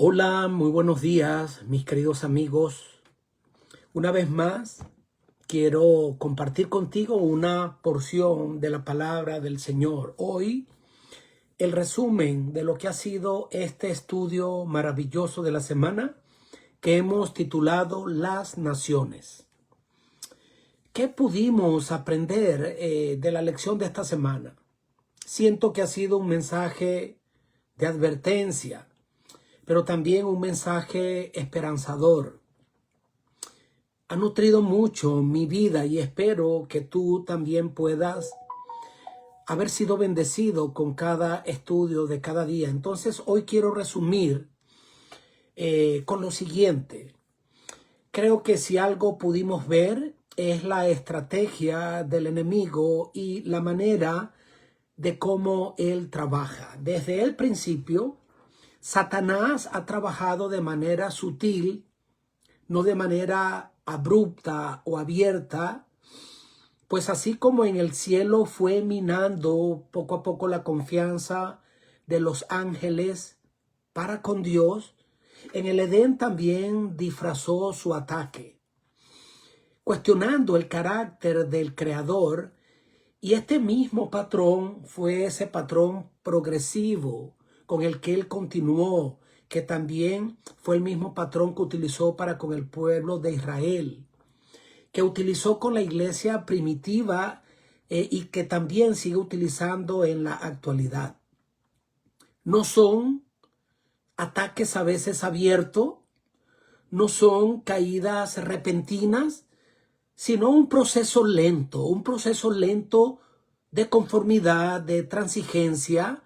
Hola, muy buenos días, mis queridos amigos. Una vez más, quiero compartir contigo una porción de la palabra del Señor. Hoy, el resumen de lo que ha sido este estudio maravilloso de la semana que hemos titulado Las Naciones. ¿Qué pudimos aprender de la lección de esta semana? Siento que ha sido un mensaje de advertencia, pero también un mensaje esperanzador. Ha nutrido mucho mi vida y espero que tú también puedas haber sido bendecido con cada estudio de cada día. Entonces hoy quiero resumir con lo siguiente. Creo que si algo pudimos ver es la estrategia del enemigo y la manera de cómo él trabaja. Desde el principio, Satanás ha trabajado de manera sutil, no de manera abrupta o abierta, pues así como en el cielo fue minando poco a poco la confianza de los ángeles para con Dios, en el Edén también disfrazó su ataque, cuestionando el carácter del Creador, y este mismo patrón fue ese patrón progresivo con el que él continuó, que también fue el mismo patrón que utilizó para con el pueblo de Israel, que utilizó con la iglesia primitiva y que también sigue utilizando en la actualidad. No son ataques a veces abiertos, no son caídas repentinas, sino un proceso lento de conformidad, de transigencia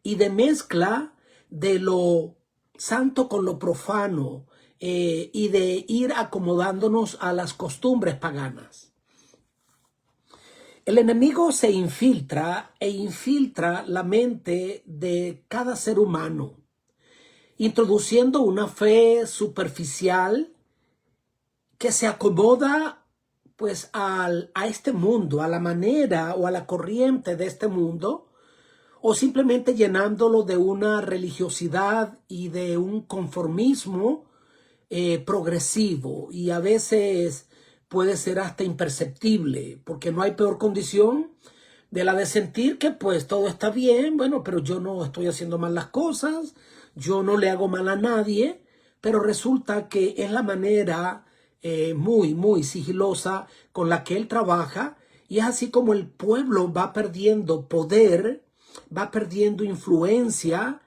y de mezcla de lo santo con lo profano, y de ir acomodándonos a las costumbres paganas. El enemigo se infiltra e infiltra la mente de cada ser humano, introduciendo una fe superficial que se acomoda pues a este mundo, a la manera o a la corriente de este mundo, o simplemente llenándolo de una religiosidad y de un conformismo progresivo, y a veces puede ser hasta imperceptible, porque no hay peor condición de la de sentir que pues todo está bien, bueno, pero yo no estoy haciendo mal las cosas, yo no le hago mal a nadie, pero resulta que es la manera muy sigilosa con la que él trabaja, y es así como el pueblo va perdiendo poder, va perdiendo influencia,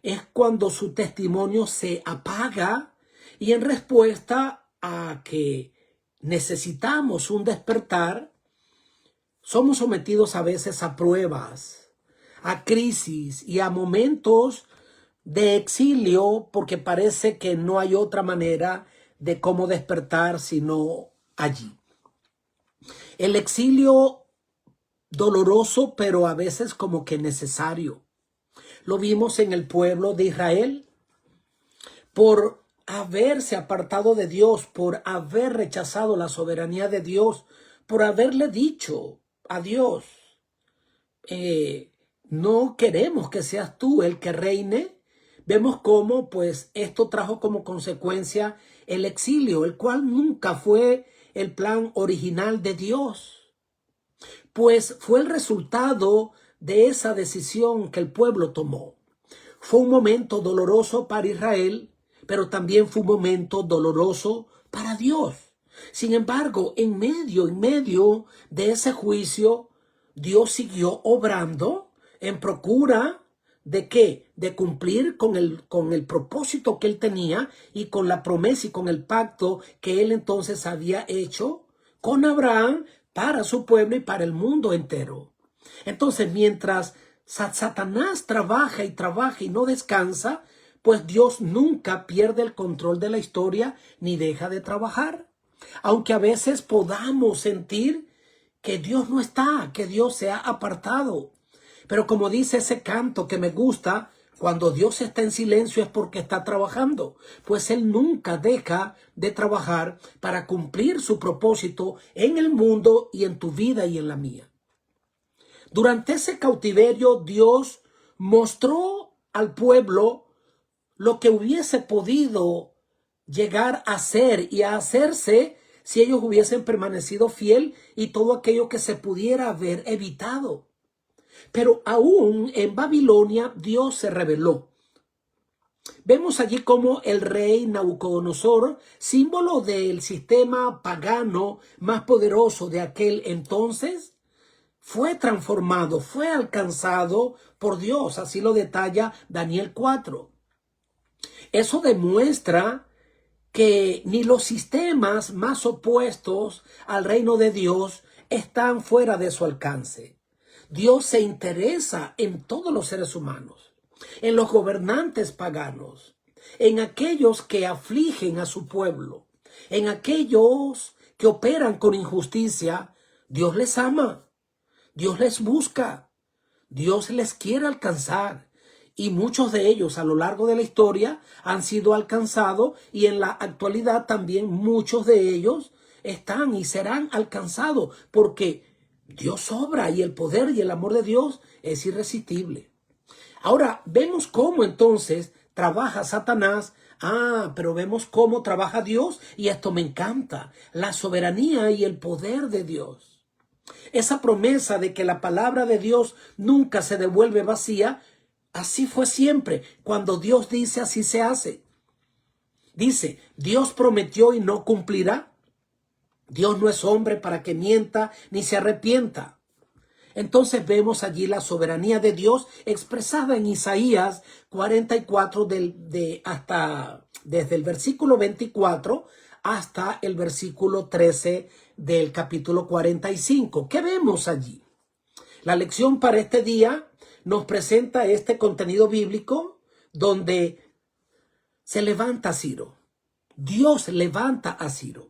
es cuando su testimonio se apaga, y en respuesta a que necesitamos un despertar, somos sometidos a veces a pruebas, a crisis y a momentos de exilio, porque parece que no hay otra manera de cómo despertar sino allí. El exilio doloroso, pero a veces como que necesario. Lo vimos en el pueblo de Israel. Por haberse apartado de Dios, por haber rechazado la soberanía de Dios, por haberle dicho a Dios, no queremos que seas tú el que reine, vemos cómo pues esto trajo como consecuencia el exilio, el cual nunca fue el plan original de Dios, pues fue el resultado de esa decisión que el pueblo tomó. Fue un momento doloroso para Israel, pero también fue un momento doloroso para Dios. Sin embargo, en medio de ese juicio, Dios siguió obrando en procura ¿de qué? De cumplir con el propósito que él tenía y con la promesa y con el pacto que él entonces había hecho con Abraham para su pueblo y para el mundo entero. Entonces, mientras Satanás trabaja y no descansa, pues Dios nunca pierde el control de la historia ni deja de trabajar. Aunque a veces podamos sentir que Dios no está, que Dios se ha apartado. Pero como dice ese canto que me gusta, cuando Dios está en silencio es porque está trabajando, pues Él nunca deja de trabajar para cumplir su propósito en el mundo y en tu vida y en la mía. Durante ese cautiverio, Dios mostró al pueblo lo que hubiese podido llegar a ser y a hacerse si ellos hubiesen permanecido fiel y todo aquello que se pudiera haber evitado. Pero aún en Babilonia Dios se reveló. Vemos allí cómo el rey Nabucodonosor, símbolo del sistema pagano más poderoso de aquel entonces, fue transformado, fue alcanzado por Dios. Así lo detalla Daniel 4. Eso demuestra que ni los sistemas más opuestos al reino de Dios están fuera de su alcance. Dios se interesa en todos los seres humanos, en los gobernantes paganos, en aquellos que afligen a su pueblo, en aquellos que operan con injusticia. Dios les ama, Dios les busca, Dios les quiere alcanzar. Y muchos de ellos a lo largo de la historia han sido alcanzados, y en la actualidad también muchos de ellos están y serán alcanzados, porque Dios obra y el poder y el amor de Dios es irresistible. Ahora vemos cómo entonces trabaja Satanás. Pero vemos cómo trabaja Dios, y esto me encanta: la soberanía y el poder de Dios. Esa promesa de que la palabra de Dios nunca se devuelve vacía. Así fue siempre. Cuando Dios dice, así se hace. Dice, Dios prometió y no cumplirá. Dios no es hombre para que mienta ni se arrepienta. Entonces vemos allí la soberanía de Dios expresada en Isaías 44 desde el versículo 24 hasta el versículo 13 del capítulo 45. ¿Qué vemos allí? La lección para este día nos presenta este contenido bíblico donde se levanta Ciro. Dios levanta a Ciro.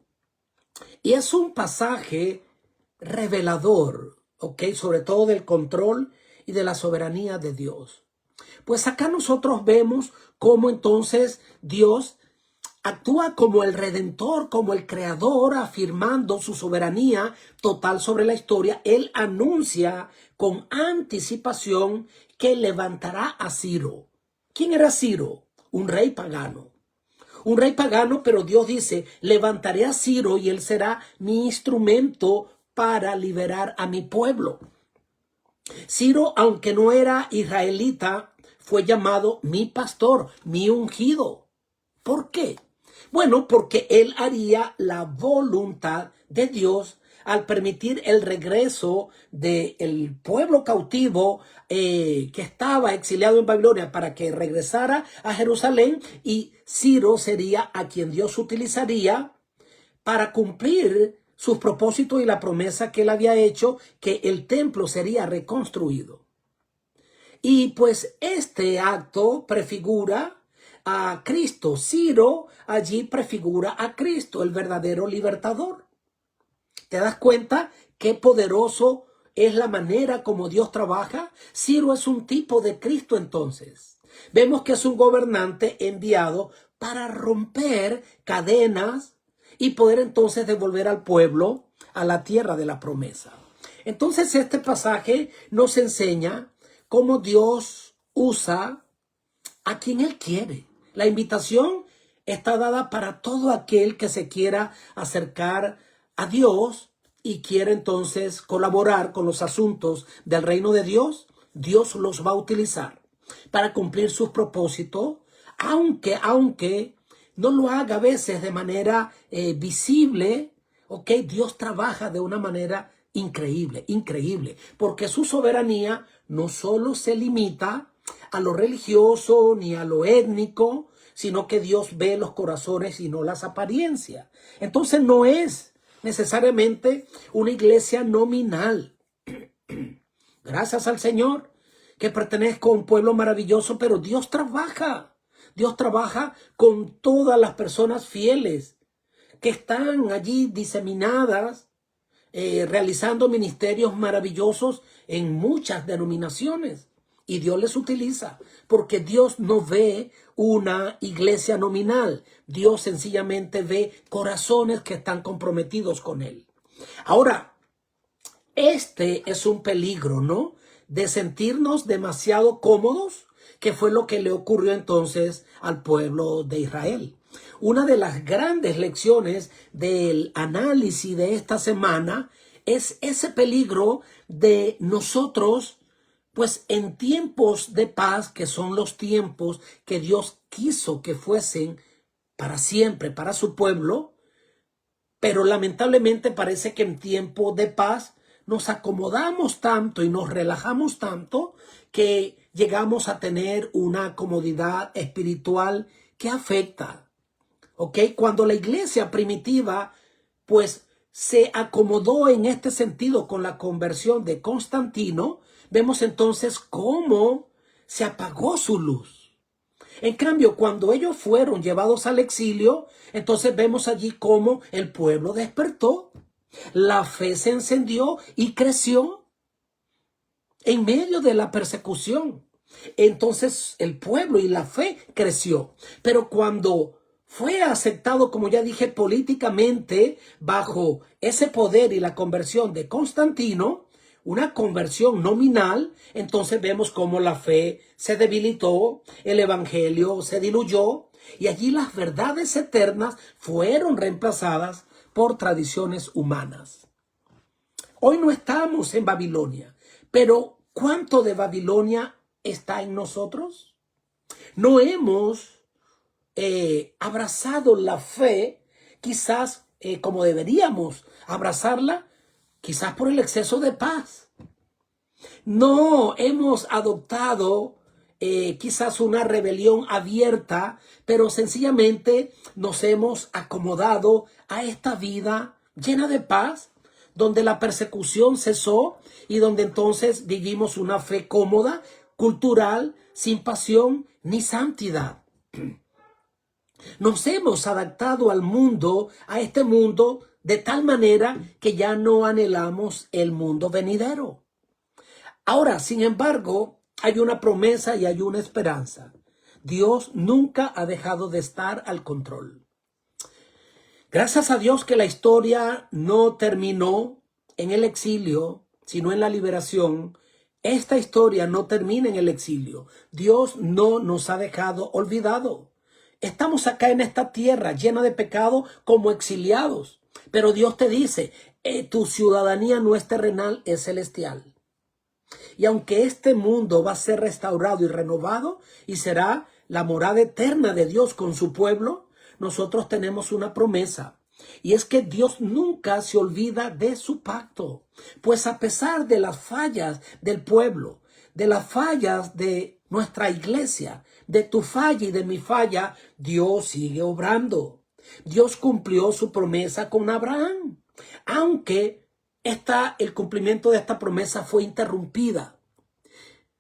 Y es un pasaje revelador, sobre todo del control y de la soberanía de Dios. Pues acá nosotros vemos cómo entonces Dios actúa como el redentor, como el creador, afirmando su soberanía total sobre la historia. Él anuncia con anticipación que levantará a Ciro. ¿Quién era Ciro? Un rey pagano. Un rey pagano, pero Dios dice, levantaré a Ciro y él será mi instrumento para liberar a mi pueblo. Ciro, aunque no era israelita, fue llamado mi pastor, mi ungido. ¿Por qué? Bueno, porque él haría la voluntad de Dios al permitir el regreso del pueblo cautivo que estaba exiliado en Babilonia, para que regresara a Jerusalén, y Ciro sería a quien Dios utilizaría para cumplir sus propósitos y la promesa que él había hecho, que el templo sería reconstruido. Y pues este acto prefigura a Cristo. Ciro allí prefigura a Cristo, el verdadero libertador. ¿Te das cuenta qué poderoso es la manera como Dios trabaja? Ciro es un tipo de Cristo entonces. Vemos que es un gobernante enviado para romper cadenas y poder entonces devolver al pueblo a la tierra de la promesa. Entonces este pasaje nos enseña cómo Dios usa a quien Él quiere. La invitación está dada para todo aquel que se quiera acercar a Dios y quiere entonces colaborar con los asuntos del reino de Dios. Dios los va a utilizar para cumplir sus propósitos, aunque no lo haga a veces de manera visible. Dios trabaja de una manera increíble, porque su soberanía no solo se limita a lo religioso ni a lo étnico, sino que Dios ve los corazones y no las apariencias. Entonces no es necesariamente una iglesia nominal. Gracias al Señor que pertenezco a un pueblo maravilloso, pero Dios trabaja. Dios trabaja con todas las personas fieles que están allí diseminadas, realizando ministerios maravillosos en muchas denominaciones. Y Dios les utiliza, porque Dios no ve una iglesia nominal. Dios sencillamente ve corazones que están comprometidos con Él. Ahora, este es un peligro, ¿no? De sentirnos demasiado cómodos, que fue lo que le ocurrió entonces al pueblo de Israel. Una de las grandes lecciones del análisis de esta semana es ese peligro de nosotros, pues en tiempos de paz, que son los tiempos que Dios quiso que fuesen para siempre, para su pueblo, pero lamentablemente parece que en tiempo de paz nos acomodamos tanto y nos relajamos tanto que llegamos a tener una comodidad espiritual que afecta. ¿Ok? Cuando la iglesia primitiva, pues, se acomodó en este sentido con la conversión de Constantino, vemos entonces cómo se apagó su luz. En cambio, cuando ellos fueron llevados al exilio, entonces vemos allí cómo el pueblo despertó, la fe se encendió y creció en medio de la persecución. Entonces el pueblo y la fe creció. Pero cuando fue aceptado, como ya dije, políticamente bajo ese poder y la conversión de Constantino, una conversión nominal, entonces vemos cómo la fe se debilitó, el evangelio se diluyó y allí las verdades eternas fueron reemplazadas por tradiciones humanas. Hoy no estamos en Babilonia, pero ¿cuánto de Babilonia está en nosotros? No hemos abrazado la fe, quizás como deberíamos abrazarla, quizás por el exceso de paz. No hemos adoptado quizás una rebelión abierta, pero sencillamente nos hemos acomodado a esta vida llena de paz, donde la persecución cesó y donde entonces vivimos una fe cómoda, cultural, sin pasión ni santidad. Nos hemos adaptado al mundo, a este mundo, de tal manera que ya no anhelamos el mundo venidero. Ahora, sin embargo, hay una promesa y hay una esperanza. Dios nunca ha dejado de estar al control. Gracias a Dios que la historia no terminó en el exilio, sino en la liberación. Esta historia no termina en el exilio. Dios no nos ha dejado olvidado. Estamos acá en esta tierra llena de pecado como exiliados. Pero Dios te dice, tu ciudadanía no es terrenal, es celestial. Y aunque este mundo va a ser restaurado y renovado y será la morada eterna de Dios con su pueblo, nosotros tenemos una promesa. Y es que Dios nunca se olvida de su pacto. Pues a pesar de las fallas del pueblo, de las fallas de nuestra iglesia, de tu falla y de mi falla, Dios sigue obrando. Dios cumplió su promesa con Abraham, aunque el cumplimiento de esta promesa fue interrumpida.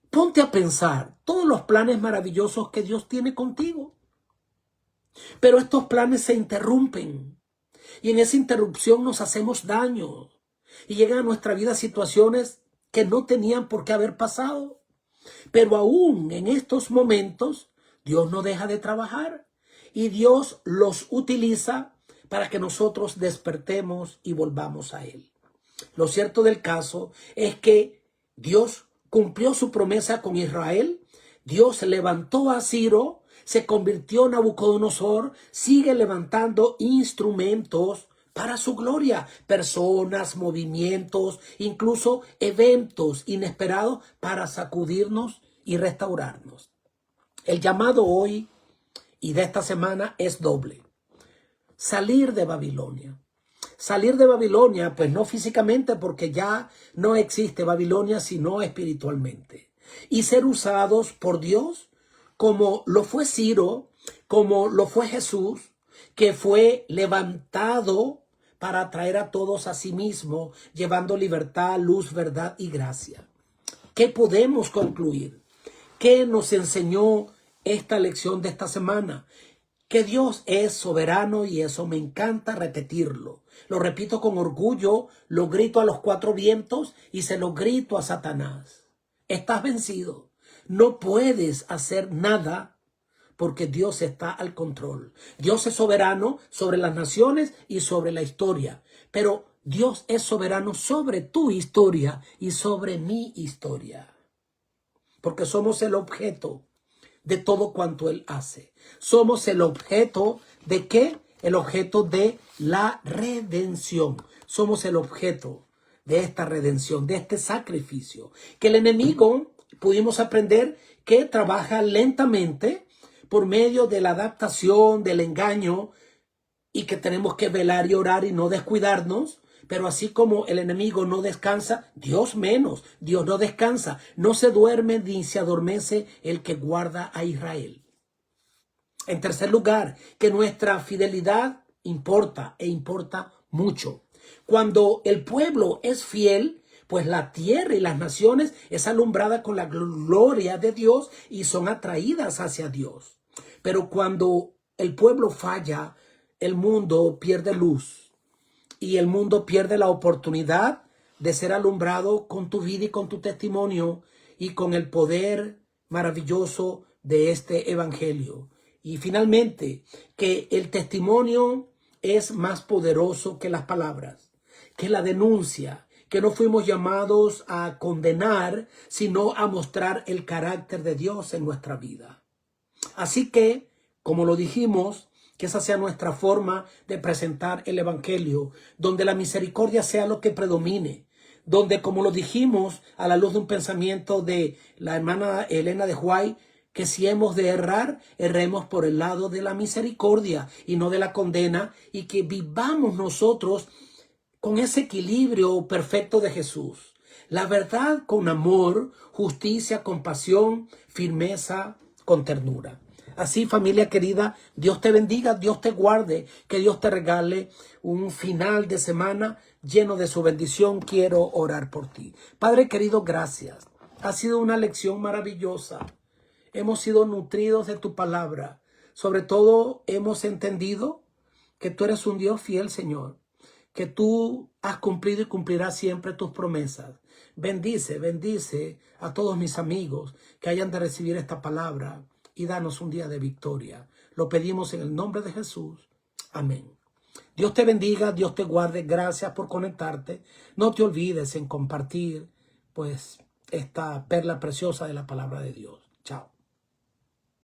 Ponte a pensar todos los planes maravillosos que Dios tiene contigo. Pero estos planes se interrumpen. Y en esa interrupción nos hacemos daño. Y llegan a nuestra vida situaciones que no tenían por qué haber pasado. Pero aún en estos momentos, Dios no deja de trabajar. Y Dios los utiliza para que nosotros despertemos y volvamos a Él. Lo cierto del caso es que Dios cumplió su promesa con Israel. Dios levantó a Ciro, se convirtió en Nabucodonosor, sigue levantando instrumentos para su gloria, personas, movimientos, incluso eventos inesperados para sacudirnos y restaurarnos. El llamado hoy y de esta semana es doble. Salir de Babilonia. Salir de Babilonia, pues no físicamente porque ya no existe Babilonia, sino espiritualmente. Y ser usados por Dios como lo fue Ciro, como lo fue Jesús, que fue levantado para traer a todos a sí mismo, llevando libertad, luz, verdad y gracia. ¿Qué podemos concluir? ¿Qué nos enseñó esta lección de esta semana? Que Dios es soberano y eso me encanta repetirlo. Lo repito con orgullo, lo grito a los cuatro vientos y se lo grito a Satanás. Estás vencido. No puedes hacer nada porque Dios está al control. Dios es soberano sobre las naciones y sobre la historia. Pero Dios es soberano sobre tu historia y sobre mi historia. Porque somos el objeto de todo cuanto Él hace. Somos el objeto ¿de qué? El objeto de la redención. Somos el objeto de esta redención, de este sacrificio. Que el enemigo, pudimos aprender que trabaja lentamente por medio de la adaptación, del engaño, y que tenemos que velar y orar y no descuidarnos. Pero así como el enemigo no descansa, Dios menos. Dios no descansa. No se duerme ni se adormece el que guarda a Israel. En tercer lugar, que nuestra fidelidad importa e importa mucho. Cuando el pueblo es fiel, pues la tierra y las naciones es alumbrada con la gloria de Dios y son atraídas hacia Dios. Pero cuando el pueblo falla, el mundo pierde luz y el mundo pierde la oportunidad de ser alumbrado con tu vida y con tu testimonio y con el poder maravilloso de este evangelio. Y finalmente, que el testimonio es más poderoso que las palabras, que la denuncia, que no fuimos llamados a condenar, sino a mostrar el carácter de Dios en nuestra vida. Así que, como lo dijimos, que esa sea nuestra forma de presentar el evangelio, donde la misericordia sea lo que predomine, donde, como lo dijimos a la luz de un pensamiento de la hermana Elena de White, que si hemos de errar, erremos por el lado de la misericordia y no de la condena, y que vivamos nosotros con ese equilibrio perfecto de Jesús. La verdad con amor, justicia, compasión, firmeza, con ternura. Así, familia querida, Dios te bendiga, Dios te guarde, que Dios te regale un final de semana lleno de su bendición. Quiero orar por ti. Padre querido, gracias. Ha sido una lección maravillosa. Hemos sido nutridos de tu palabra. Sobre todo hemos entendido que tú eres un Dios fiel, Señor. Que tú has cumplido y cumplirás siempre tus promesas. Bendice a todos mis amigos que hayan de recibir esta palabra y danos un día de victoria. Lo pedimos en el nombre de Jesús. Amén. Dios te bendiga, Dios te guarde. Gracias por conectarte. No te olvides en compartir, pues, esta perla preciosa de la palabra de Dios. Chao.